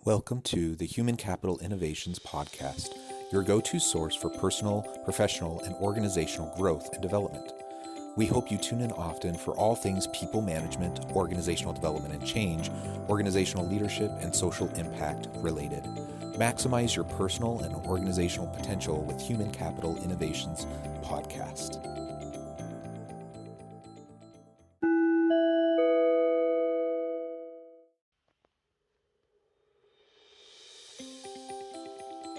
Welcome to the Human Capital Innovations Podcast, your go-to source for personal, professional, and organizational growth and development. We hope you tune in often for all things people management, organizational development and change, organizational leadership, and social impact related. Maximize your personal and organizational potential with Human Capital Innovations Podcast.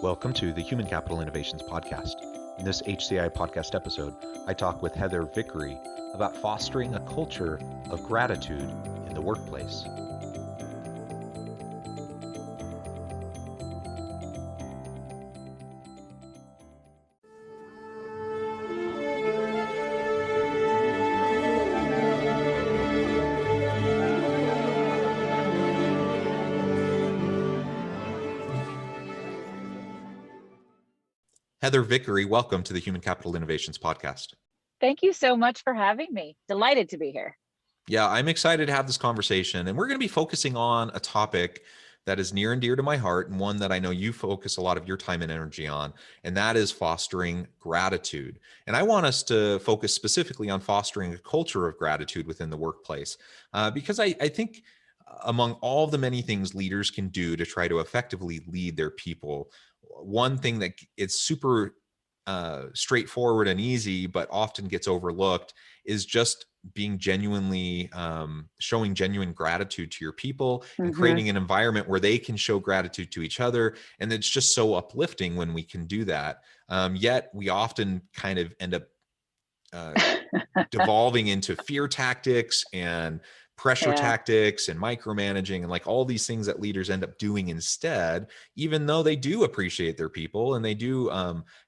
Welcome to the Human Capital Innovations Podcast. In this HCI podcast episode, I talk with Heather Vickery about fostering a culture of gratitude in the workplace. Heather Vickery, welcome to the Human Capital Innovations Podcast. Thank you so much for having me. Delighted to be here. Yeah, I'm excited to have this conversation, and we're going to be focusing on a topic that is near and dear to my heart, and one that I know you focus a lot of your time and energy on, and that is fostering gratitude. And I want us to focus specifically on fostering a culture of gratitude within the workplace, because I think among all the many things leaders can do to try to effectively lead their people, one thing that is super straightforward and easy, but often gets overlooked, is just being genuinely showing genuine gratitude to your people and creating an environment where they can show gratitude to each other. And it's just so uplifting when we can do that. Yet we often kind of end up devolving into fear tactics and pressure tactics and micromanaging and like all these things that leaders end up doing instead, even though they do appreciate their people and they do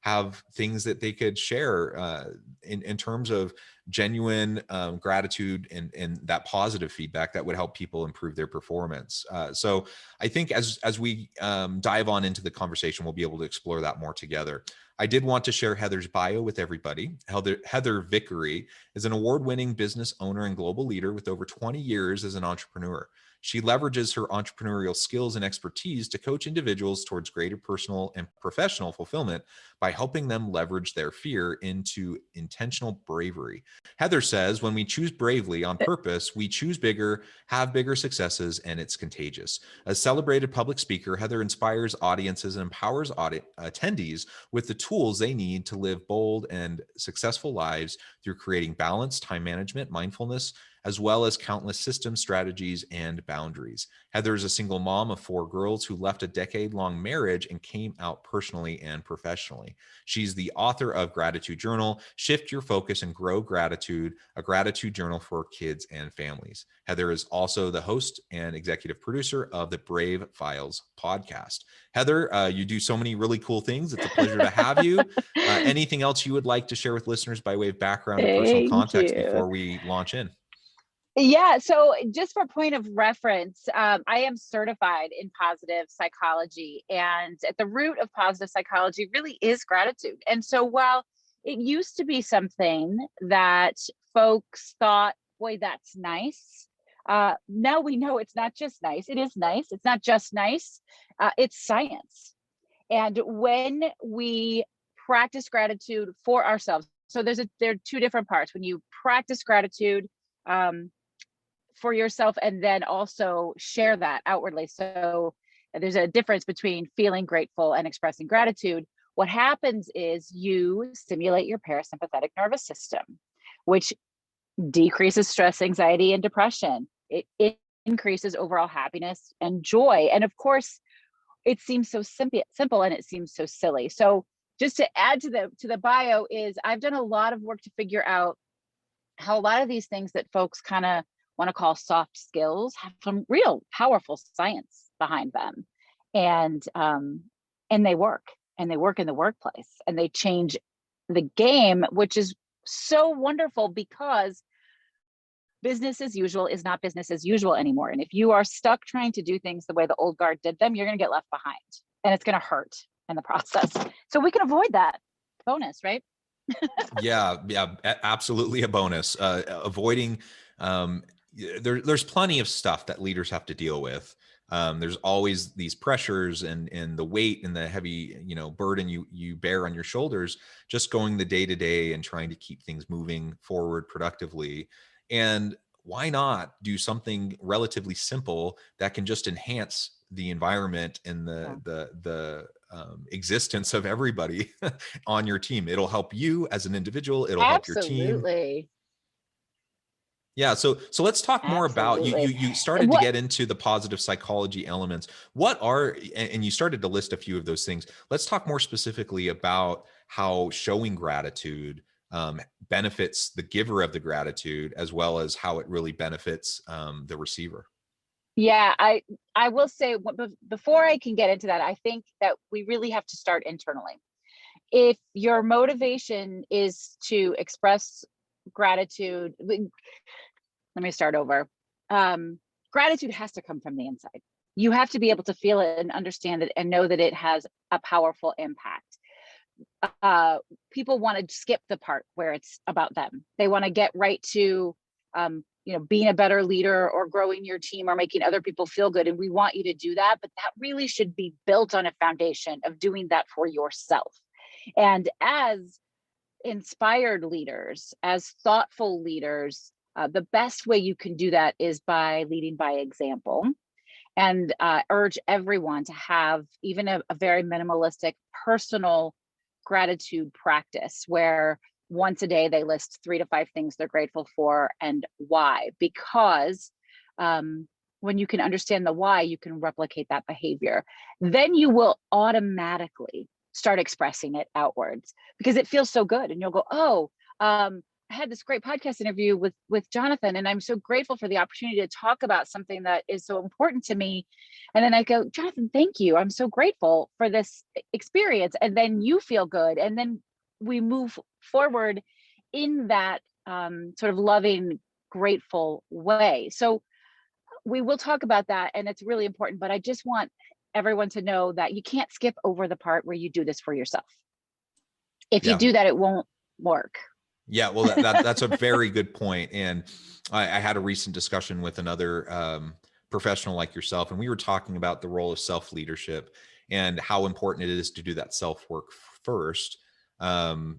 have things that they could share in terms of genuine gratitude and that positive feedback that would help people improve their performance. So I think as we dive on into the conversation, we'll be able to explore that more together. I did want to share Heather's bio with everybody. Heather Vickery is an award-winning business owner and global leader with over 20 years as an entrepreneur. She leverages her entrepreneurial skills and expertise to coach individuals towards greater personal and professional fulfillment by helping them leverage their fear into intentional bravery. Heather says, when we choose bravely on purpose, we choose bigger, have bigger successes, and it's contagious. As celebrated public speaker, Heather inspires audiences and empowers attendees with the tools they need to live bold and successful lives through creating balance, time management, mindfulness, as well as countless systems, strategies, and boundaries. Heather is a single mom of 4 girls who left a decade-long marriage and came out personally and professionally. She's the author of Gratitude Journal, Shift Your Focus and Grow Gratitude, a gratitude journal for kids and families. Heather is also the host and executive producer of the Brave Files podcast. Heather, you do so many really cool things. It's a pleasure to have you. Anything else you would like to share with listeners by way of background or personal context before we launch in? Yeah, so just for point of reference, I am certified in positive psychology, and at the root of positive psychology really is gratitude. And so while it used to be something that folks thought, boy, that's nice, now we know it's not just nice. It is nice. It's not just nice. It's science. And when we practice gratitude for ourselves, so there are 2 different parts. When you practice gratitude for yourself and then also share that outwardly. So there's a difference between feeling grateful and expressing gratitude. What happens is you stimulate your parasympathetic nervous system, which decreases stress, anxiety, and depression. It increases overall happiness and joy. And of course, it seems so simple and it seems so silly. So just to add to the bio is I've done a lot of work to figure out how a lot of these things that folks kind of want to call soft skills have some real powerful science behind them. And they work in the workplace and they change the game, which is so wonderful because business as usual is not business as usual anymore. And if you are stuck trying to do things the way the old guard did them, you're going to get left behind and it's going to hurt in the process. So we can avoid that. Bonus, right? Yeah, absolutely a bonus. Avoiding there's plenty of stuff that leaders have to deal with There's always these pressures and the weight and the heavy, burden you bear on your shoulders, just going the day to day and trying to keep things moving forward productively. And why not do something relatively simple that can just enhance the environment and the existence of everybody on your team? It'll help you as an individual. It'll help your team. Absolutely. Yeah, so let's talk more about you. You Absolutely. you started to What get into the positive psychology elements. What are, and you started to list a few of those things. Let's talk more specifically about how showing gratitude benefits the giver of the gratitude, as well as how it really benefits the receiver. Yeah, I will say, before I can get into that, I think that we really have to start internally. If your motivation is to express gratitude, let me start over. Gratitude has to come from the inside. You have to be able to feel it and understand it and know that it has a powerful impact. People want to skip the part where it's about them. They want to get right to, being a better leader or growing your team or making other people feel good. And we want you to do that, but that really should be built on a foundation of doing that for yourself. And as inspired leaders, as thoughtful leaders, the best way you can do that is by leading by example, and urge everyone to have even a very minimalistic personal gratitude practice where once a day they list 3 to 5 things they're grateful for and why. Because when you can understand the why, you can replicate that behavior. Then you will automatically start expressing it outwards because it feels so good. And you'll go, oh, I had this great podcast interview with Jonathan, and I'm so grateful for the opportunity to talk about something that is so important to me. And then I go, Jonathan, thank you. I'm so grateful for this experience. And then you feel good. And then we move forward in that sort of loving, grateful way. So we will talk about that, and it's really important. But I just want everyone to know that you can't skip over the part where you do this for yourself. If you Yeah. do that, it won't work. Yeah, well, that's a very good point. And I had a recent discussion with another professional like yourself, and we were talking about the role of self-leadership and how important it is to do that self-work first. Not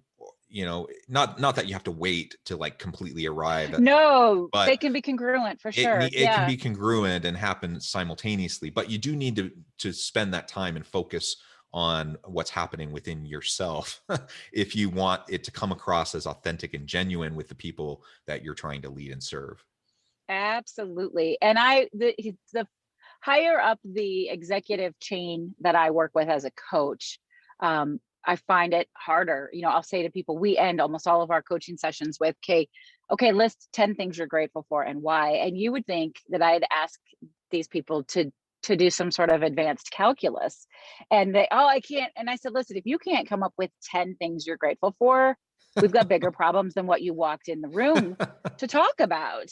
that you have to wait to like completely arrive at, No, they but can be congruent for it sure. it can Yeah, be congruent and happen simultaneously, but you do need to spend that time and focus on what's happening within yourself if you want it to come across as authentic and genuine with the people that you're trying to lead and serve. absolutely. And the higher up the executive chain that I work with as a coach, I find it harder. I'll say to people, we end almost all of our coaching sessions with, okay, list 10 things you're grateful for and why. And you would think that I'd ask these people to do some sort of advanced calculus. And I can't. And I said, listen, if you can't come up with 10 things you're grateful for, we've got bigger problems than what you walked in the room to talk about.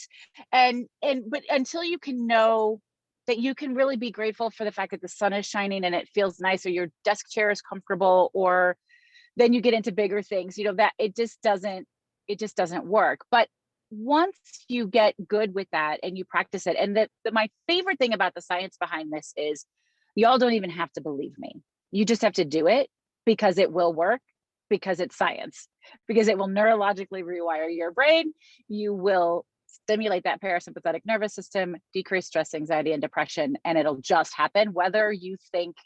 But until you can know that you can really be grateful for the fact that the sun is shining and it feels nice, or your desk chair is comfortable, or then you get into bigger things, that it just doesn't work. But once you get good with that and you practice it, and my favorite thing about the science behind this is y'all don't even have to believe me. You just have to do it because it will work, because it's science, because it will neurologically rewire your brain. You will stimulate that parasympathetic nervous system, decrease stress, anxiety, and depression, and it'll just happen whether you think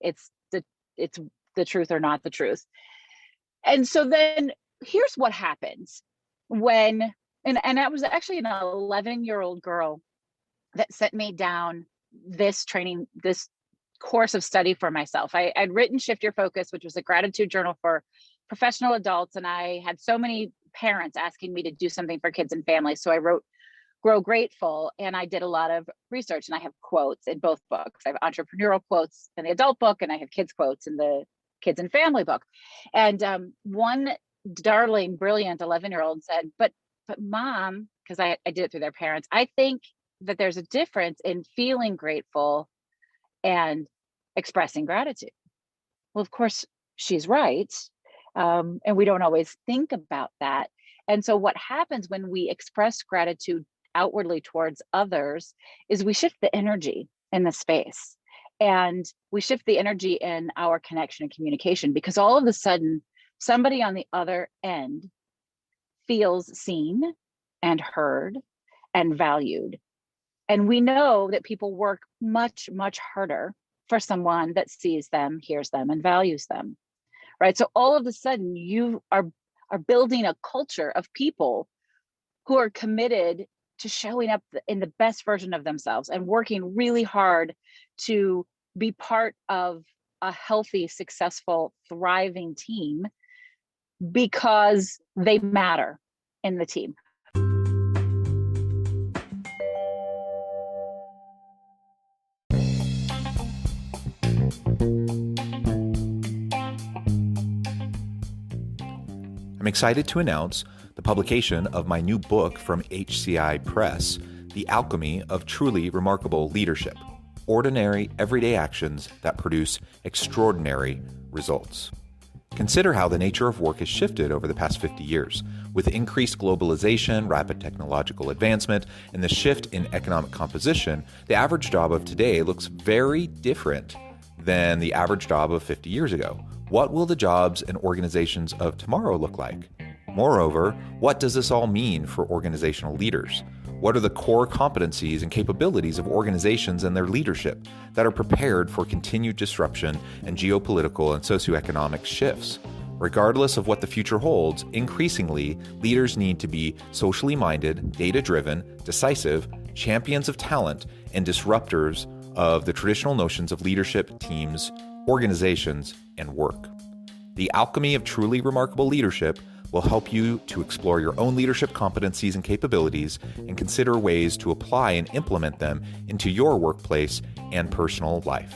it's the truth or not the truth. And so then here's what happens when, and I was actually an 11-year-old girl that sent me down this training, this course of study for myself. I'd written Shift Your Focus, which was a gratitude journal for professional adults. And I had so many parents asking me to do something for kids and families. So I wrote Grow Grateful, and I did a lot of research, and I have quotes in both books. I have entrepreneurial quotes in the adult book, and I have kids quotes in the kids and family book. And one darling, brilliant 11-year-old said, but mom, because I did it through their parents, I think that there's a difference in feeling grateful and expressing gratitude. Well, of course, she's right. And we don't always think about that. And so what happens when we express gratitude outwardly towards others is we shift the energy. in the space. And we shift the energy in our connection and communication, because all of a sudden, somebody on the other end feels seen and heard and valued. And we know that people work much, much harder for someone that sees them, hears them, and values them, right? So all of a sudden, you are building a culture of people who are committed to showing up in the best version of themselves and working really hard to be part of a healthy, successful, thriving team, because they matter in the team. I'm excited to announce the publication of my new book from HCI Press, The Alchemy of Truly Remarkable Leadership: Ordinary, Everyday Actions That Produce Extraordinary Results. Consider how the nature of work has shifted over the past 50 years. With increased globalization, rapid technological advancement, and the shift in economic composition, the average job of today looks very different than the average job of 50 years ago. What will the jobs and organizations of tomorrow look like? Moreover, what does this all mean for organizational leaders? What are the core competencies and capabilities of organizations and their leadership that are prepared for continued disruption and geopolitical and socioeconomic shifts? Regardless of what the future holds, increasingly, leaders need to be socially minded, data-driven, decisive, champions of talent, and disruptors of the traditional notions of leadership, teams, organizations, and work. The Alchemy of Truly Remarkable Leadership will help you to explore your own leadership competencies and capabilities and consider ways to apply and implement them into your workplace and personal life.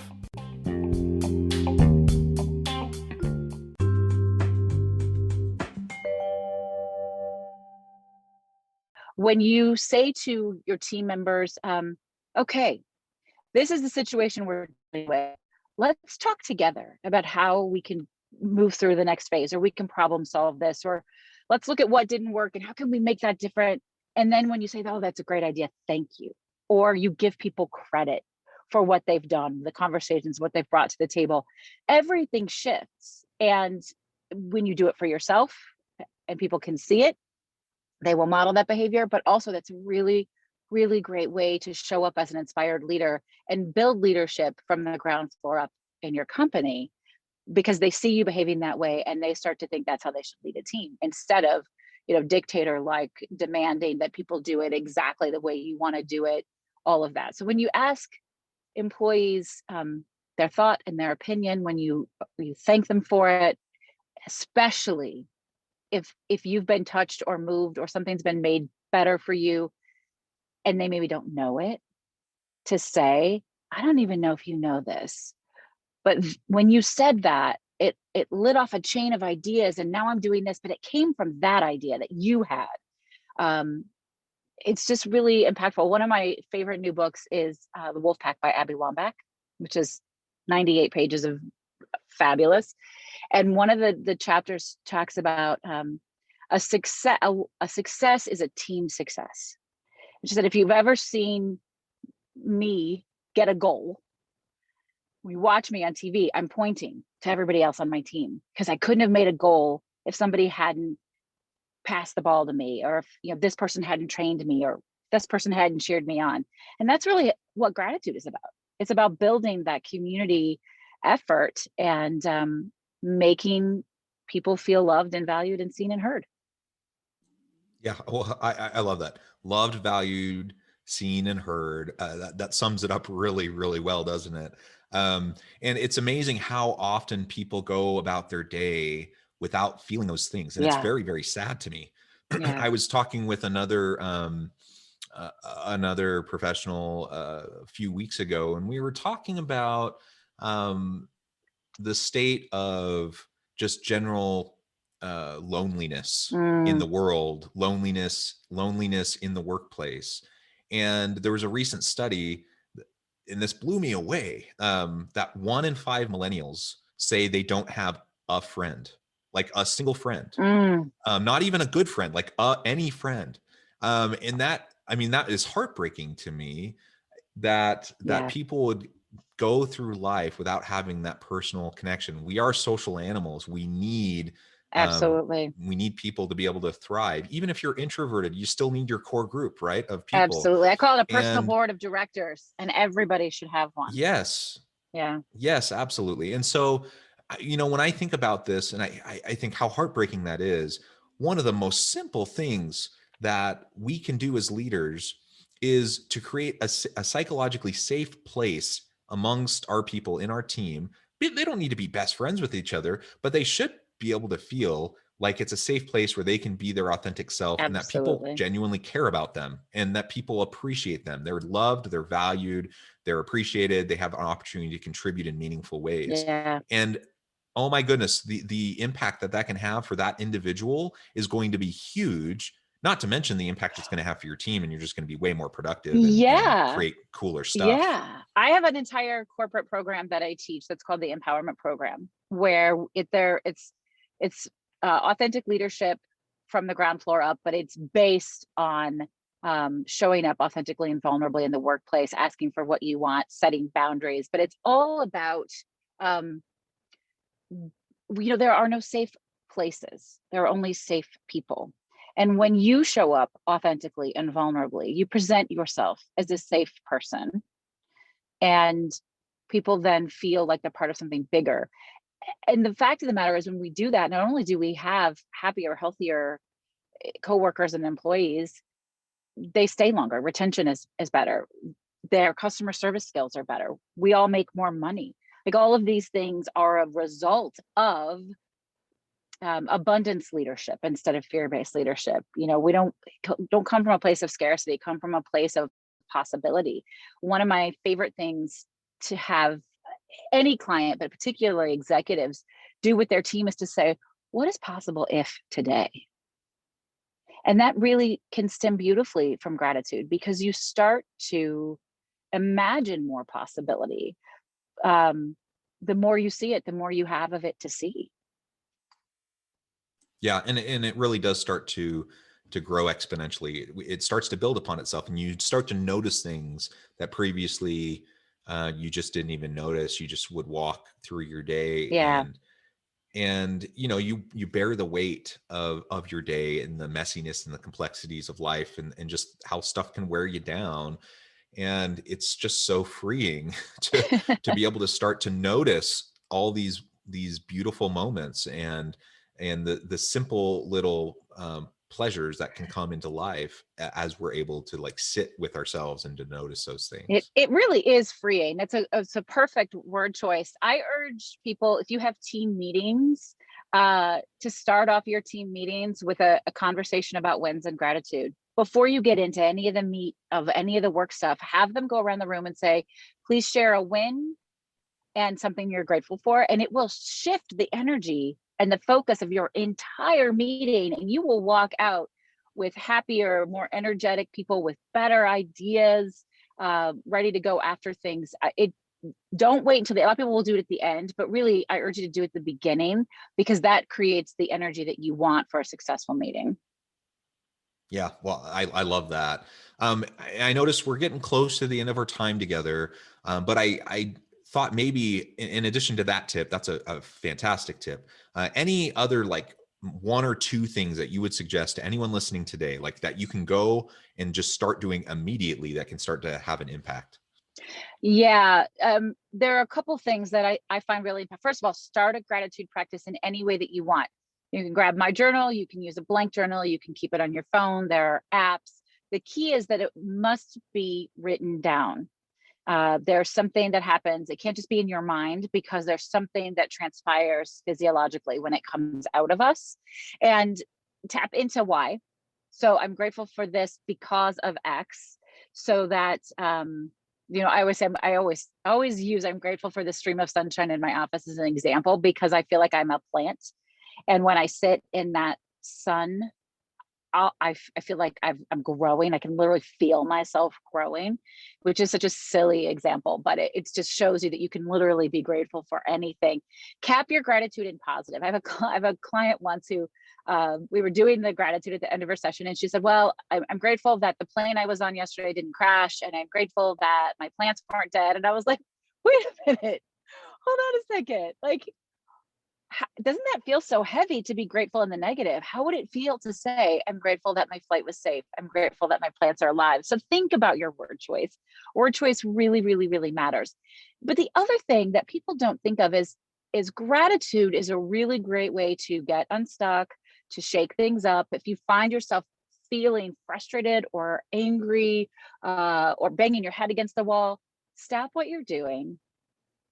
When you say to your team members, okay, this is the situation we're dealing with. Let's talk together about how we can move through the next phase, or we can problem solve this, or let's look at what didn't work and how can we make that different. And then when you say, oh, that's a great idea, thank you, or you give people credit for what they've done, the conversations, what they've brought to the table, everything shifts. And when you do it for yourself and people can see it, they will model that behavior. But also, that's a really, really great way to show up as an inspired leader and build leadership from the ground floor up in your company, because they see you behaving that way and they start to think that's how they should lead a team, instead of, dictator like demanding that people do it exactly the way you want to do it, all of that. So when you ask employees their thought and their opinion, when you thank them for it, especially if you've been touched or moved or something's been made better for you and they maybe don't know it, to say, I don't even know if you know this, but when you said that, it lit off a chain of ideas, and now I'm doing this, but it came from that idea that you had. It's just really impactful. One of my favorite new books is The Wolf Pack by Abby Wambach, which is 98 pages of fabulous. And one of the chapters talks about a success is a team success. She said, if you've ever seen me get a goal, when you watch me on TV, I'm pointing to everybody else on my team, because I couldn't have made a goal if somebody hadn't passed the ball to me, or if this person hadn't trained me, or this person hadn't cheered me on. And that's really what gratitude is about. It's about building that community effort and making people feel loved and valued and seen and heard. Yeah, well, I love that. Loved, valued, seen, and heard. That sums it up really, really well, doesn't it? And it's amazing how often people go about their day without feeling those things, and it's Yeah. very, very sad to me. Yeah. I was talking with another professional a few weeks ago, and we were talking about the state of just general loneliness in the world, loneliness in the workplace. And there was a recent study, and this blew me away, that 1 in 5 millennials say they don't have a friend, like a single friend, not even a good friend, like any friend. And that, I mean, that is heartbreaking to me, that Yeah, people would go through life without having that personal connection. We are social animals. absolutely. We need people to be able to thrive. Even if you're introverted, you still need your core group, right, of people. Absolutely. I call it a personal And board of directors, and everybody should have one. yes, Yeah. yes, absolutely. And so, when I think about this, and I think how heartbreaking that is, one of the most simple things that we can do as leaders is to create a psychologically safe place amongst our people in our team. They don't need to be best friends with each other, but they should be able to feel like it's a safe place where they can be their authentic self and that people Absolutely. genuinely care about them and that people appreciate them. They're loved, they're valued, they're appreciated, they have an opportunity to contribute in meaningful ways. Yeah. And oh my goodness, the impact that can have for that individual is going to be huge, not to mention the impact it's going to have for your team, and you're just going to be way more productive and Yeah. create cooler stuff. Yeah. I have an entire corporate program that I teach that's called the empowerment program, where it's authentic leadership from the ground floor up, but it's based on showing up authentically and vulnerably in the workplace, asking for what you want, setting boundaries. But it's all about um, there are no safe places. There are only safe people. And when you show up authentically and vulnerably, you present yourself as a safe person, and people then feel like they're part of something bigger. And the fact of the matter is, when we do that, not only do we have happier, healthier coworkers and employees, they stay longer. Retention is better. Their customer service skills are better. We all make more money. Like, all of these things are a result of abundance leadership instead of fear-based leadership. We don't come from a place of scarcity, come from a place of possibility. One of my favorite things to have any client, but particularly executives, do with their team is to say, what is possible if today? And that really can stem beautifully from gratitude, because you start to imagine more possibility. um, the more you see it, the more you have of it to see. Yeah, and it really does start to grow exponentially. It starts to build upon itself, and you start to notice things that previously you just didn't even notice. You just would walk through your day, Yeah. and you bear the weight of your day and the messiness and the complexities of life, and just how stuff can wear you down. And it's just so freeing to be able to start to notice all these beautiful moments, and the simple little pleasures that can come into life as we're able to like sit with ourselves and to notice those It things. it really is freeing. It's a perfect word choice. I urge people, if you have team meetings, to start off your team meetings with a conversation about wins and gratitude. Before you get into any of the meat of any of the work stuff, have them go around the room and say, please share a win and something you're grateful for. And it will shift the energy and the focus of your entire meeting. And you will walk out with happier, more energetic people with better ideas, ready to go after things. Don't wait until a lot of people will do it at the end, but really I urge you to do it at the beginning, because that creates the energy that you want for a successful meeting. Yeah, well, I love that. I noticed we're getting close to the end of our time together, but I thought maybe in addition to that tip, that's a fantastic tip. Any other like one or two things that you would suggest to anyone listening today, like that you can go and just start doing immediately that can start to have an impact? Yeah, there are a couple things that I find really. First of all, start a gratitude practice in any way that you want. You can grab my journal, you can use a blank journal, you can keep it on your phone. There are apps. The key is that it must be written down. There's something that happens. It can't just be in your mind, because there's something that transpires physiologically when it comes out of us. And tap into why. So I'm grateful for this because of X. So that I always say, I always use I'm grateful for the stream of sunshine in my office as an example, because I feel like I'm a plant. And when I sit in that sun, I feel like I'm growing. I can literally feel myself growing, which is such a silly example, but it just shows you that you can literally be grateful for anything. Cap your gratitude in positive. I have a client once who we were doing the gratitude at the end of her session, and she said, "Well, I'm grateful that the plane I was on yesterday didn't crash, and I'm grateful that my plants weren't dead." And I was like, "Wait a minute, hold on a second. Like, doesn't that feel so heavy to be grateful in the negative? How would it feel to say, I'm grateful that my flight was safe. I'm grateful that my plants are alive." So think about your word choice. Word choice really, really, really matters. But the other thing that people don't think of is gratitude is a really great way to get unstuck, to shake things up. If you find yourself feeling frustrated or angry or banging your head against the wall, stop what you're doing,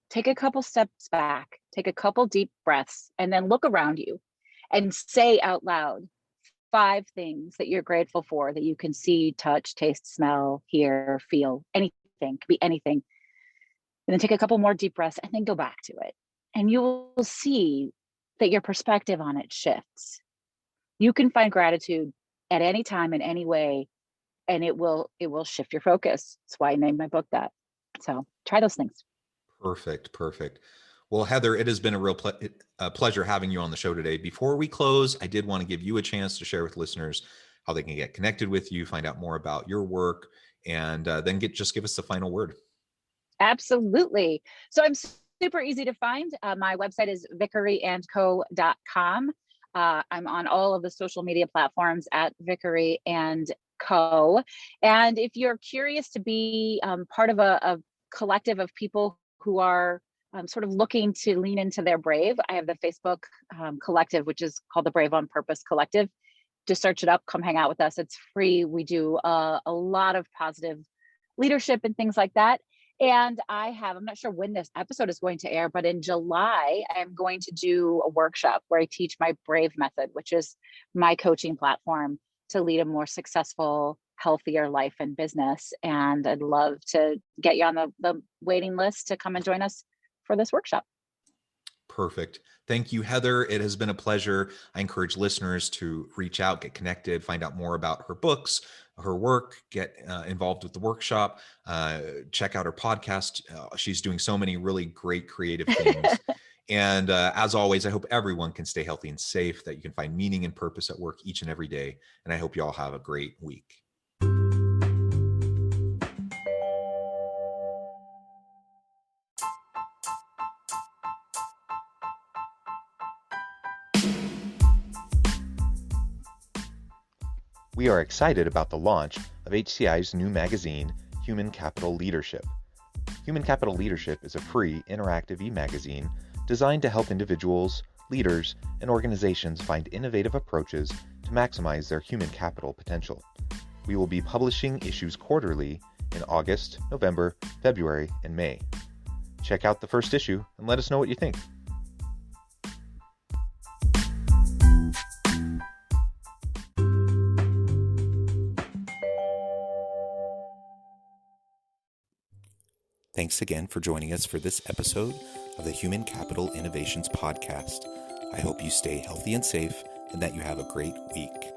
take a couple steps back, take a couple deep breaths, and then look around you and say out loud 5 things that you're grateful for that you can see, touch, taste, smell, hear, feel, anything, could be anything. And then take a couple more deep breaths and then go back to it. And you will see that your perspective on it shifts. You can find gratitude at any time in any way, and it will shift your focus. That's why I named my book that. So try those things. Perfect. Perfect. Well, Heather, it has been a real pleasure having you on the show today. Before we close, I did want to give you a chance to share with listeners how they can get connected with you, find out more about your work, and then just give us the final word. Absolutely. So I'm super easy to find. My website is vickeryandco.com. I'm on all of the social media platforms at Vickery and Co. And if you're curious to be part of a collective of people who are sort of looking to lean into their brave, I have the Facebook collective, which is called the Brave on Purpose Collective. Just search it up, come hang out with us. It's free. We do a lot of positive leadership and things like that. And I'm not sure when this episode is going to air, but in July, I'm going to do a workshop where I teach my Brave method, which is my coaching platform to lead a more successful, healthier life and business. And I'd love to get you on the waiting list to come and join us for this workshop. Perfect. Thank you, Heather. It has been a pleasure. I encourage listeners to reach out, get connected, find out more about her books, her work, get involved with the workshop, check out her podcast. She's doing so many really great creative things. And as always, I hope everyone can stay healthy and safe, that you can find meaning and purpose at work each and every day. And I hope you all have a great week. We are excited about the launch of HCI's new magazine, Human Capital Leadership. Human Capital Leadership is a free, interactive e-magazine designed to help individuals, leaders, and organizations find innovative approaches to maximize their human capital potential. We will be publishing issues quarterly in August, November, February, and May. Check out the first issue and let us know what you think. Thanks again for joining us for this episode of the Human Capital Innovations Podcast. I hope you stay healthy and safe and that you have a great week.